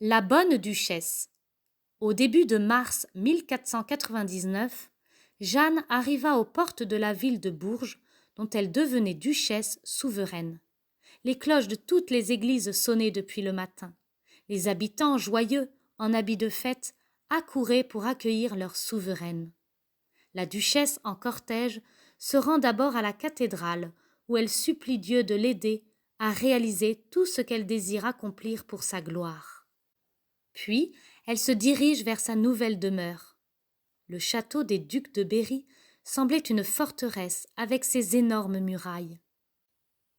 La bonne duchesse. Au début de mars 1499, Jeanne arriva aux portes de la ville de Bourges, dont elle devenait duchesse souveraine. Les cloches de toutes les églises sonnaient depuis le matin. Les habitants, joyeux, en habits de fête, accouraient pour accueillir leur souveraine. La duchesse, en cortège, se rend d'abord à la cathédrale, où elle supplie Dieu de l'aider à réaliser tout ce qu'elle désire accomplir pour sa gloire. Puis, elle se dirige vers sa nouvelle demeure. Le château des ducs de Berry semblait une forteresse avec ses énormes murailles.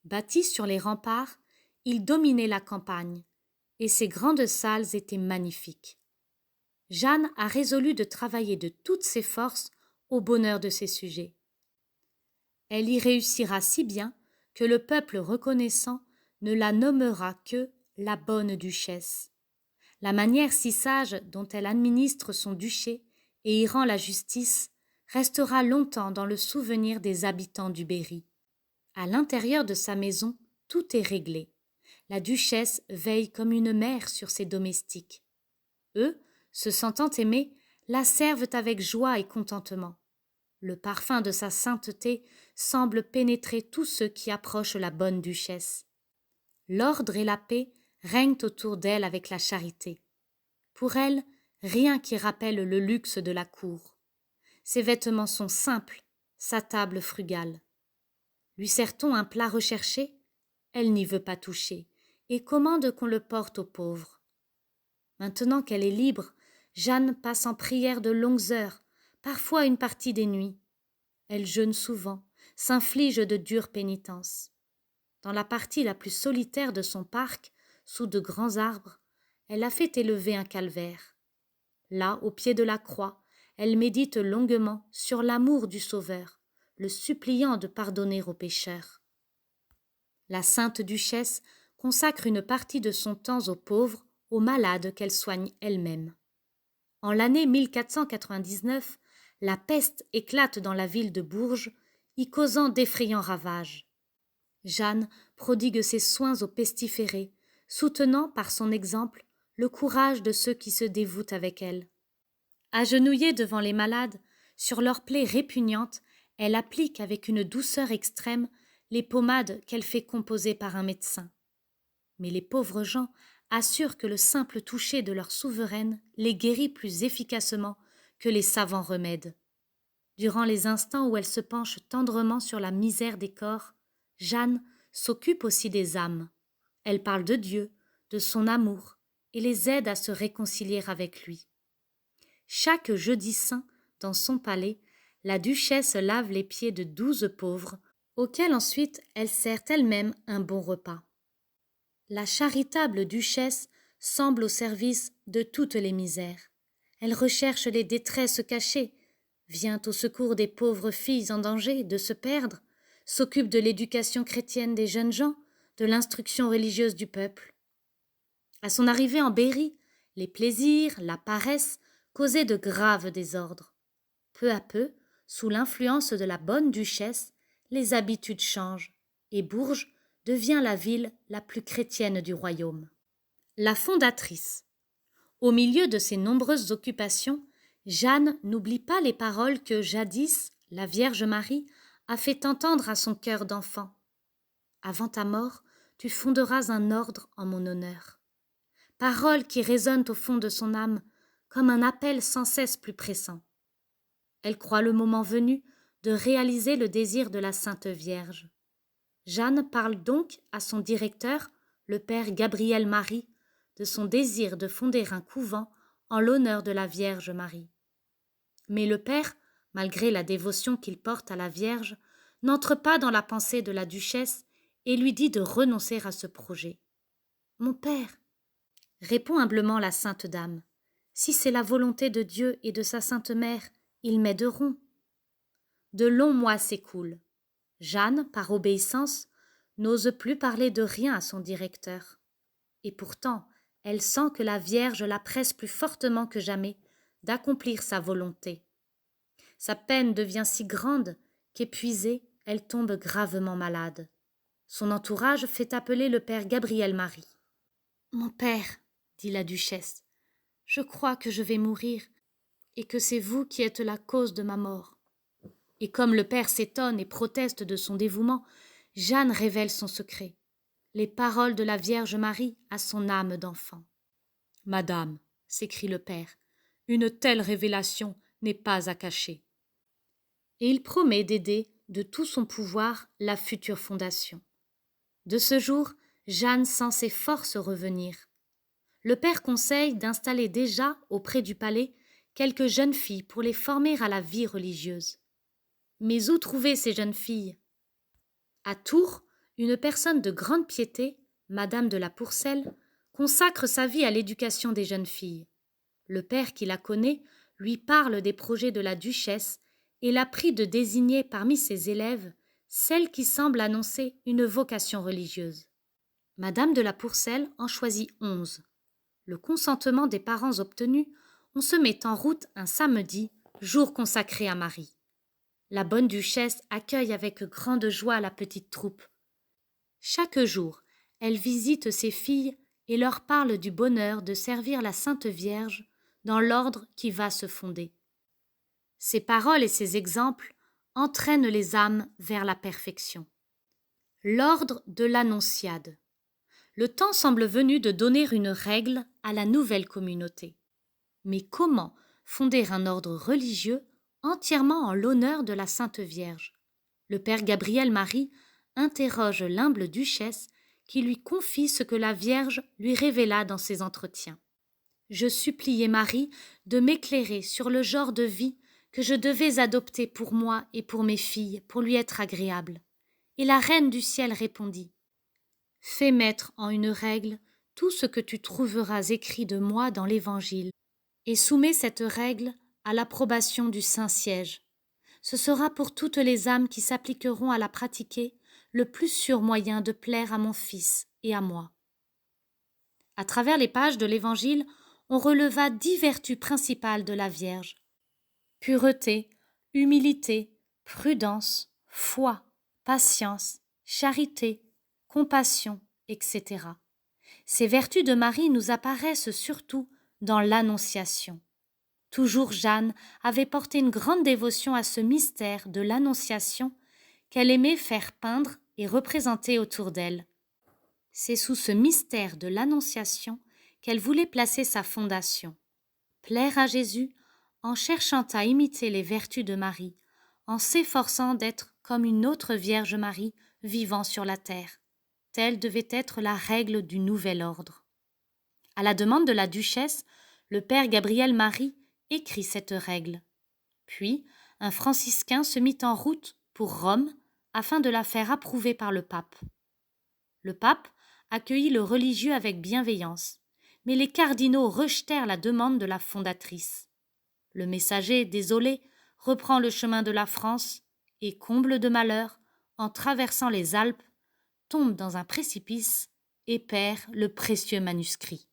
Bâti sur les remparts, il dominait la campagne, et ses grandes salles étaient magnifiques. Jeanne a résolu de travailler de toutes ses forces au bonheur de ses sujets. Elle y réussira si bien que le peuple reconnaissant ne la nommera que la bonne duchesse. La manière si sage dont elle administre son duché et y rend la justice restera longtemps dans le souvenir des habitants du Berry. À l'intérieur de sa maison, tout est réglé. La duchesse veille comme une mère sur ses domestiques. Eux, se sentant aimés, la servent avec joie et contentement. Le parfum de sa sainteté semble pénétrer tous ceux qui approchent la bonne duchesse. L'ordre et la paix règnent autour d'elle avec la charité. Pour elle, rien qui rappelle le luxe de la cour. Ses vêtements sont simples, sa table frugale. Lui sert-on un plat recherché? Elle n'y veut pas toucher et commande qu'on le porte aux pauvres. Maintenant qu'elle est libre, Jeanne passe en prière de longues heures, parfois une partie des nuits. Elle jeûne souvent, s'inflige de dures pénitences. Dans la partie la plus solitaire de son parc, sous de grands arbres, elle a fait élever un calvaire. Là, au pied de la croix, elle médite longuement sur l'amour du Sauveur, le suppliant de pardonner aux pécheurs. La sainte duchesse consacre une partie de son temps aux pauvres, aux malades qu'elle soigne elle-même. En l'année 1499, la peste éclate dans la ville de Bourges, y causant d'effrayants ravages. Jeanne prodigue ses soins aux pestiférés, soutenant par son exemple le courage de ceux qui se dévouent avec elle. Agenouillée devant les malades, sur leurs plaies répugnantes, elle applique avec une douceur extrême les pommades qu'elle fait composer par un médecin. Mais les pauvres gens assurent que le simple toucher de leur souveraine les guérit plus efficacement que les savants remèdes. Durant les instants où elle se penche tendrement sur la misère des corps, Jeanne s'occupe aussi des âmes. Elle parle de Dieu, de son amour, et les aide à se réconcilier avec lui. Chaque jeudi saint, dans son palais, la duchesse lave les pieds de 12 pauvres, auxquels ensuite elle sert elle-même un bon repas. La charitable duchesse semble au service de toutes les misères. Elle recherche les détresses cachées, vient au secours des pauvres filles en danger de se perdre, s'occupe de l'éducation chrétienne des jeunes gens, de l'instruction religieuse du peuple. À son arrivée en Berry, les plaisirs, la paresse causaient de graves désordres. Peu à peu, sous l'influence de la bonne duchesse, les habitudes changent et Bourges devient la ville la plus chrétienne du royaume. La fondatrice. Au milieu de ses nombreuses occupations, Jeanne n'oublie pas les paroles que jadis la Vierge Marie a fait entendre à son cœur d'enfant. Avant ta mort, tu fonderas un ordre en mon honneur. Paroles qui résonnent au fond de son âme comme un appel sans cesse plus pressant. Elle croit le moment venu de réaliser le désir de la Sainte Vierge. Jeanne parle donc à son directeur, le père Gabriel Marie, de son désir de fonder un couvent en l'honneur de la Vierge Marie. Mais le père, malgré la dévotion qu'il porte à la Vierge, n'entre pas dans la pensée de la duchesse et lui dit de renoncer à ce projet. « Mon père, répond humblement la sainte dame, si c'est la volonté de Dieu et de sa sainte mère, ils m'aideront. » De longs mois s'écoulent. Jeanne, par obéissance, n'ose plus parler de rien à son directeur. Et pourtant, elle sent que la Vierge la presse plus fortement que jamais d'accomplir sa volonté. Sa peine devient si grande qu'épuisée, elle tombe gravement malade. Son entourage fait appeler le père Gabriel Marie. « Mon père, dit la duchesse. Je crois que je vais mourir et que c'est vous qui êtes la cause de ma mort. Et comme le père s'étonne et proteste de son dévouement, Jeanne révèle son secret, les paroles de la Vierge Marie à son âme d'enfant. Madame, s'écrie le père, une telle révélation n'est pas à cacher. Et il promet d'aider de tout son pouvoir la future fondation. De ce jour, Jeanne sent ses forces revenir. Le père conseille d'installer déjà auprès du palais quelques jeunes filles pour les former à la vie religieuse. Mais où trouver ces jeunes filles? À Tours, une personne de grande piété, Madame de la Pourcelle, consacre sa vie à l'éducation des jeunes filles. Le père qui la connaît lui parle des projets de la duchesse et la prie de désigner parmi ses élèves celle qui semble annoncer une vocation religieuse. Madame de la Pourcelle en choisit 11. Le consentement des parents obtenu, on se met en route un samedi, jour consacré à Marie. La bonne duchesse accueille avec grande joie la petite troupe. Chaque jour, elle visite ses filles et leur parle du bonheur de servir la Sainte Vierge dans l'ordre qui va se fonder. Ces paroles et ces exemples entraînent les âmes vers la perfection. L'ordre de l'Annonciade. Le temps semble venu de donner une règle à la nouvelle communauté. Mais comment fonder un ordre religieux entièrement en l'honneur de la Sainte Vierge? Le père Gabriel Marie interroge l'humble duchesse qui lui confie ce que la Vierge lui révéla dans ses entretiens. Je suppliais Marie de m'éclairer sur le genre de vie que je devais adopter pour moi et pour mes filles pour lui être agréable. Et la Reine du ciel répondit: fais mettre en une règle tout ce que tu trouveras écrit de moi dans l'Évangile, et soumets cette règle à l'approbation du Saint-Siège. Ce sera pour toutes les âmes qui s'appliqueront à la pratiquer le plus sûr moyen de plaire à mon Fils et à moi. À travers les pages de l'Évangile, on releva 10 vertus principales de la Vierge: pureté, humilité, prudence, foi, patience, charité, compassion, etc. Ces vertus de Marie nous apparaissent surtout dans l'Annonciation. Toujours Jeanne avait porté une grande dévotion à ce mystère de l'Annonciation qu'elle aimait faire peindre et représenter autour d'elle. C'est sous ce mystère de l'Annonciation qu'elle voulait placer sa fondation. Plaire à Jésus en cherchant à imiter les vertus de Marie, en s'efforçant d'être comme une autre Vierge Marie vivant sur la terre. Telle devait être la règle du nouvel ordre. À la demande de la duchesse, le père Gabriel Marie écrit cette règle. Puis, un franciscain se mit en route pour Rome afin de la faire approuver par le pape. Le pape accueillit le religieux avec bienveillance, mais les cardinaux rejetèrent la demande de la fondatrice. Le messager, désolé, reprend le chemin de la France et, comble de malheur, en traversant les Alpes, tombe dans un précipice et perd le précieux manuscrit.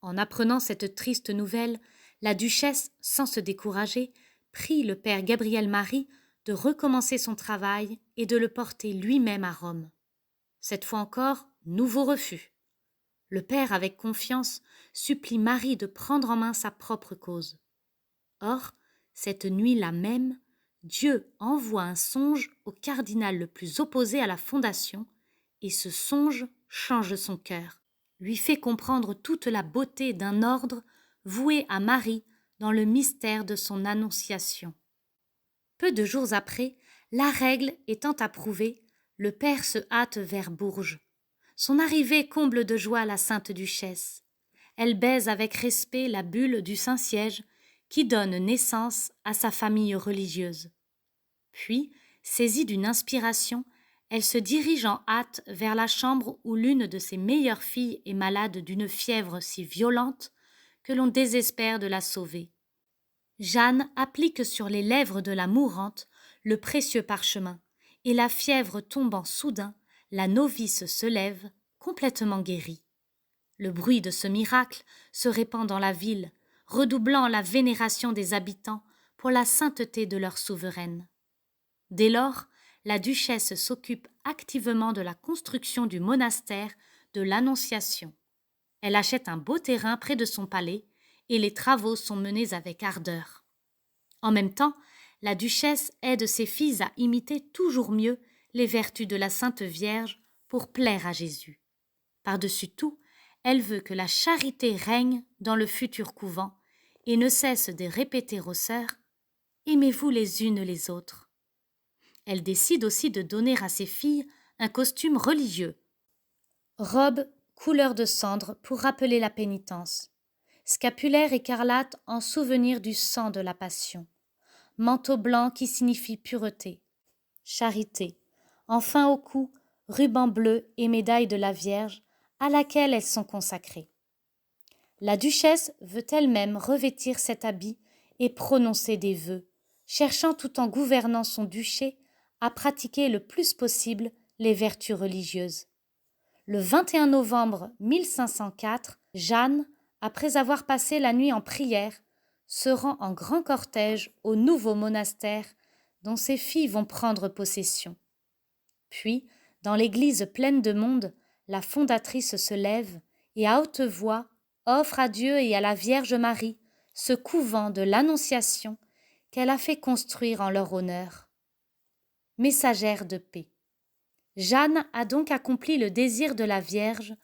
En apprenant cette triste nouvelle, la duchesse, sans se décourager, prie le père Gabriel Marie de recommencer son travail et de le porter lui-même à Rome. Cette fois encore, nouveau refus. Le père, avec confiance, supplie Marie de prendre en main sa propre cause. Or, cette nuit-là même, Dieu envoie un songe au cardinal le plus opposé à la fondation, et ce songe change son cœur, lui fait comprendre toute la beauté d'un ordre voué à Marie dans le mystère de son annonciation. Peu de jours après, la règle étant approuvée, le père se hâte vers Bourges. Son arrivée comble de joie la sainte duchesse. Elle baise avec respect la bulle du Saint-Siège qui donne naissance à sa famille religieuse. Puis, saisie d'une inspiration, elle se dirige en hâte vers la chambre où l'une de ses meilleures filles est malade d'une fièvre si violente que l'on désespère de la sauver. Jeanne applique sur les lèvres de la mourante le précieux parchemin, et la fièvre tombant soudain, la novice se lève, complètement guérie. Le bruit de ce miracle se répand dans la ville, redoublant la vénération des habitants pour la sainteté de leur souveraine. Dès lors, la duchesse s'occupe activement de la construction du monastère de l'Annonciation. Elle achète un beau terrain près de son palais et les travaux sont menés avec ardeur. En même temps, la duchesse aide ses filles à imiter toujours mieux les vertus de la Sainte Vierge pour plaire à Jésus. Par-dessus tout, elle veut que la charité règne dans le futur couvent et ne cesse de répéter aux sœurs « Aimez-vous les unes les autres ». Elle décide aussi de donner à ses filles un costume religieux. Robe couleur de cendre pour rappeler la pénitence, scapulaire écarlate en souvenir du sang de la Passion, manteau blanc qui signifie pureté, charité, enfin au cou, ruban bleu et médaille de la Vierge à laquelle elles sont consacrées. La duchesse veut elle-même revêtir cet habit et prononcer des vœux, cherchant tout en gouvernant son duché à pratiquer le plus possible les vertus religieuses. Le 21 novembre 1504, Jeanne, après avoir passé la nuit en prière, se rend en grand cortège au nouveau monastère dont ses filles vont prendre possession. Puis, dans l'église pleine de monde, la fondatrice se lève et à haute voix offre à Dieu et à la Vierge Marie ce couvent de l'Annonciation qu'elle a fait construire en leur honneur. Messagère de paix. Jeanne a donc accompli le désir de la Vierge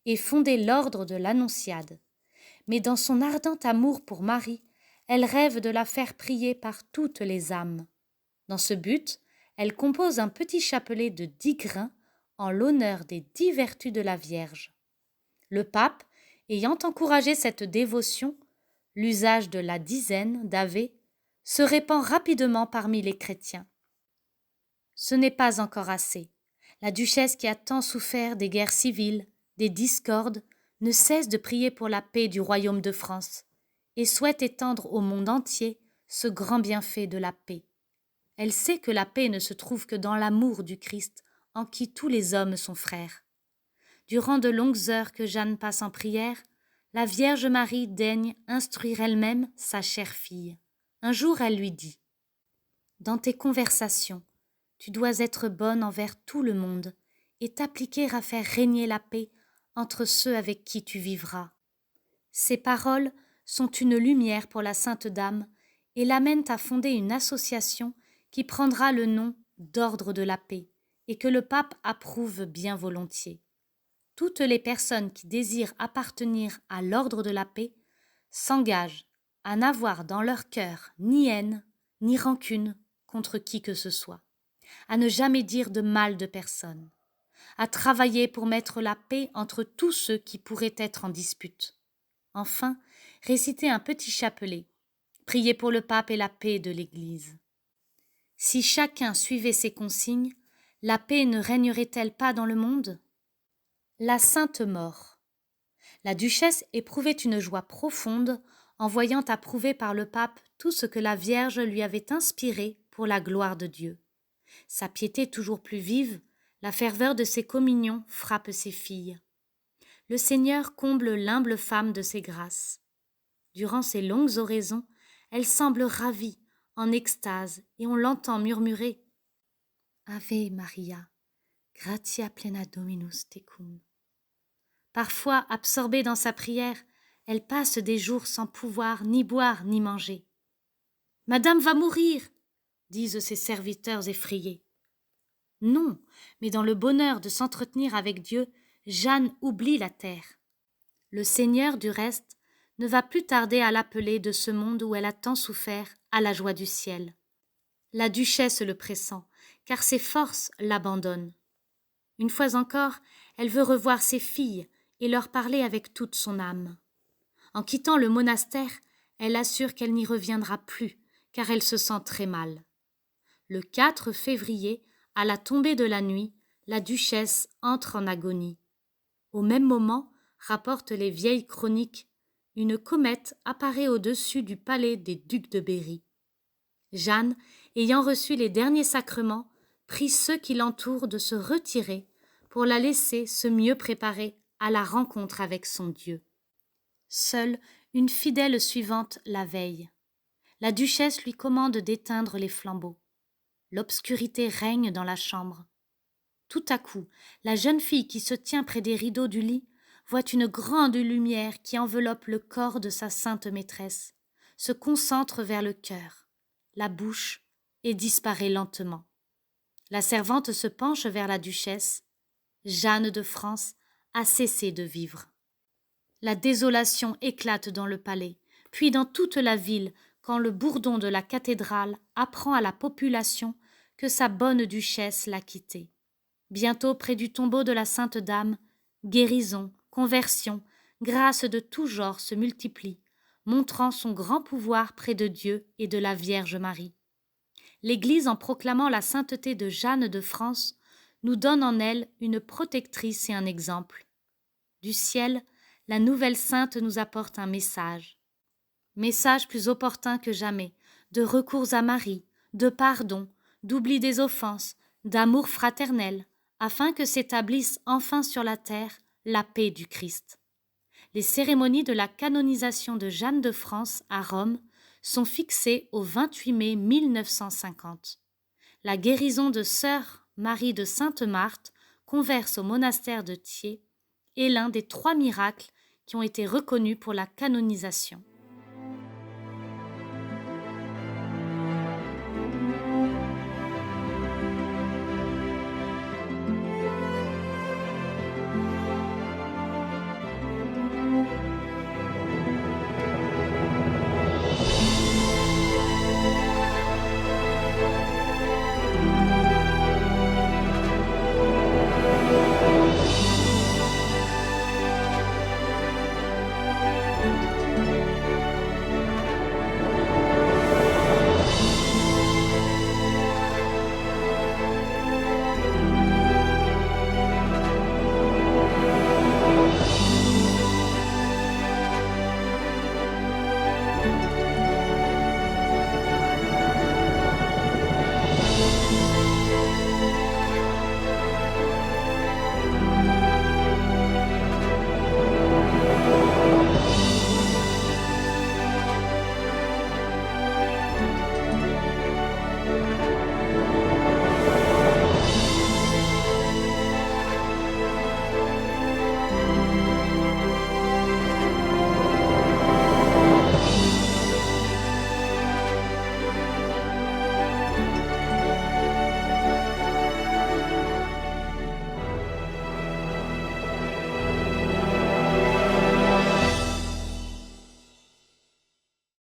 et fondé l'ordre de l'Annonciade. Mais dans son ardent amour pour Marie, elle rêve de la faire prier par toutes les âmes. Dans ce but, elle compose un petit chapelet de 10 grains en l'honneur des 10 vertus de la Vierge. Le pape, ayant encouragé cette dévotion, l'usage de la dizaine d'Ave se répand rapidement parmi les chrétiens. Ce n'est pas encore assez. La duchesse qui a tant souffert des guerres civiles, des discordes, ne cesse de prier pour la paix du royaume de France et souhaite étendre au monde entier ce grand bienfait de la paix. Elle sait que la paix ne se trouve que dans l'amour du Christ en qui tous les hommes sont frères. Durant de longues heures que Jeanne passe en prière, la Vierge Marie daigne instruire elle-même sa chère fille. Un jour, elle lui dit « Dans tes conversations, tu dois être bonne envers tout le monde et t'appliquer à faire régner la paix entre ceux avec qui tu vivras. » Ces paroles sont une lumière pour la Sainte Dame et l'amènent à fonder une association qui prendra le nom d'Ordre de la Paix et que le pape approuve bien volontiers. Toutes les personnes qui désirent appartenir à l'Ordre de la Paix s'engagent à n'avoir dans leur cœur ni haine, ni rancune contre qui que ce soit, à ne jamais dire de mal de personne, à travailler pour mettre la paix entre tous ceux qui pourraient être en dispute. Enfin, réciter un petit chapelet, prier pour le pape et la paix de l'Église. Si chacun suivait ces consignes, la paix ne régnerait-elle pas dans le monde ? La Sainte Mort. La duchesse éprouvait une joie profonde en voyant approuver par le pape tout ce que la Vierge lui avait inspiré pour la gloire de Dieu. Sa piété toujours plus vive, la ferveur de ses communions frappe ses filles. Le Seigneur comble l'humble femme de ses grâces. Durant ces longues oraisons, elle semble ravie, en extase, et on l'entend murmurer « Ave Maria, gratia plena Dominus tecum ». Parfois, absorbée dans sa prière, elle passe des jours sans pouvoir ni boire ni manger. « Madame va mourir !» disent ses serviteurs effrayés. Non, mais dans le bonheur de s'entretenir avec Dieu, Jeanne oublie la terre. Le Seigneur, du reste, ne va plus tarder à l'appeler de ce monde où elle a tant souffert à la joie du ciel. La duchesse le pressent, car ses forces l'abandonnent. Une fois encore, elle veut revoir ses filles et leur parler avec toute son âme. En quittant le monastère, elle assure qu'elle n'y reviendra plus, car elle se sent très mal. Le 4 février, à la tombée de la nuit, la duchesse entre en agonie. Au même moment, rapportent les vieilles chroniques, une comète apparaît au-dessus du palais des ducs de Berry. Jeanne, ayant reçu les derniers sacrements, prie ceux qui l'entourent de se retirer pour la laisser se mieux préparer à la rencontre avec son Dieu. Seule une fidèle suivante la veille. La duchesse lui commande d'éteindre les flambeaux. L'obscurité règne dans la chambre. Tout à coup, la jeune fille qui se tient près des rideaux du lit voit une grande lumière qui enveloppe le corps de sa sainte maîtresse, se concentre vers le cœur, la bouche, et disparaît lentement. La servante se penche vers la duchesse. Jeanne de France a cessé de vivre. La désolation éclate dans le palais, puis dans toute la ville, quand le bourdon de la cathédrale apprend à la population que sa bonne duchesse l'a quittée. Bientôt, près du tombeau de la Sainte Dame, guérison, conversion, grâces de tout genre se multiplient, montrant son grand pouvoir près de Dieu et de la Vierge Marie. L'Église, en proclamant la sainteté de Jeanne de France, nous donne en elle une protectrice et un exemple. Du ciel, la nouvelle sainte nous apporte un message plus opportun que jamais, de recours à Marie, de pardon, d'oubli des offenses, d'amour fraternel, afin que s'établisse enfin sur la terre la paix du Christ. Les cérémonies de la canonisation de Jeanne de France à Rome sont fixées au 28 mai 1950. La guérison de sœur Marie de Sainte-Marthe, converse au monastère de Thiers, est l'un des 3 miracles qui ont été reconnus pour la canonisation.